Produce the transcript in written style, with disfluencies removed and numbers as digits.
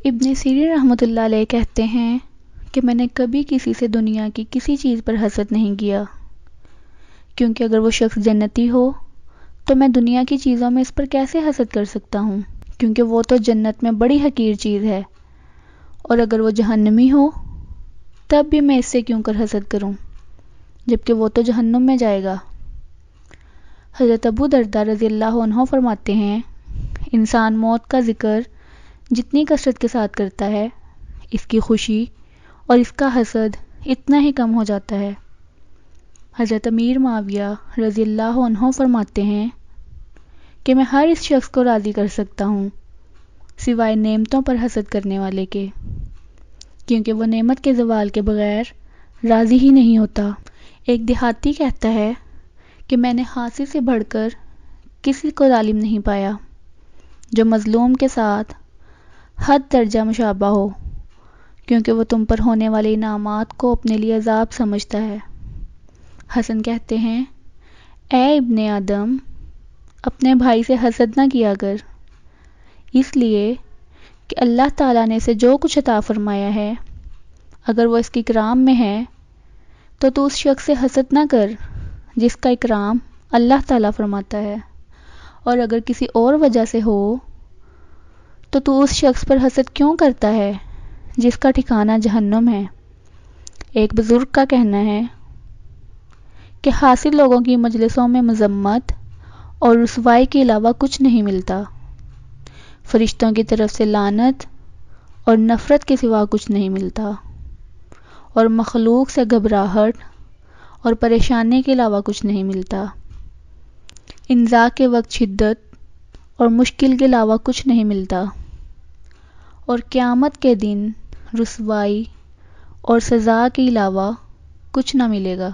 ابن سیرین رحمۃ اللہ علیہ کہتے ہیں کہ میں نے کبھی کسی سے دنیا کی کسی چیز پر حسد نہیں کیا، کیونکہ اگر وہ شخص جنتی ہو تو میں دنیا کی چیزوں میں اس پر کیسے حسد کر سکتا ہوں، کیونکہ وہ تو جنت میں بڑی حقیر چیز ہے، اور اگر وہ جہنمی ہو تب بھی میں اس سے کیوں کر حسد کروں جبکہ وہ تو جہنم میں جائے گا۔ حضرت ابو درداء رضی اللہ عنہ فرماتے ہیں، انسان موت کا ذکر جتنی کثرت کے ساتھ کرتا ہے، اس کی خوشی اور اس کا حسد اتنا ہی کم ہو جاتا ہے۔ حضرت امیر معاویہ رضی اللہ عنہ فرماتے ہیں کہ میں ہر اس شخص کو راضی کر سکتا ہوں سوائے نعمتوں پر حسد کرنے والے کے، کیونکہ وہ نعمت کے زوال کے بغیر راضی ہی نہیں ہوتا۔ ایک دیہاتی کہتا ہے کہ میں نے حاصل سے بڑھ کر کسی کو ظالم نہیں پایا جو مظلوم کے ساتھ حد درجہ مشابہ ہو، کیونکہ وہ تم پر ہونے والے انعامات کو اپنے لیے عذاب سمجھتا ہے۔ حسن کہتے ہیں، اے ابن آدم، اپنے بھائی سے حسد نہ کیا کر، اس لیے کہ اللہ تعالیٰ نے اسے جو کچھ عطا فرمایا ہے اگر وہ اس کے اکرام میں ہے تو اس شخص سے حسد نہ کر جس کا اکرام اللہ تعالیٰ فرماتا ہے، اور اگر کسی اور وجہ سے ہو تو اس شخص پر حسد کیوں کرتا ہے جس کا ٹھکانہ جہنم ہے۔ ایک بزرگ کا کہنا ہے کہ حاصل لوگوں کی مجلسوں میں مذمت اور رسوائی کے علاوہ کچھ نہیں ملتا، فرشتوں کی طرف سے لعنت اور نفرت کے سوا کچھ نہیں ملتا، اور مخلوق سے گھبراہٹ اور پریشانی کے علاوہ کچھ نہیں ملتا، انزا کے وقت شدت اور مشکل کے علاوہ کچھ نہیں ملتا، اور قیامت کے دن رسوائی اور سزا کے علاوہ کچھ نہ ملے گا۔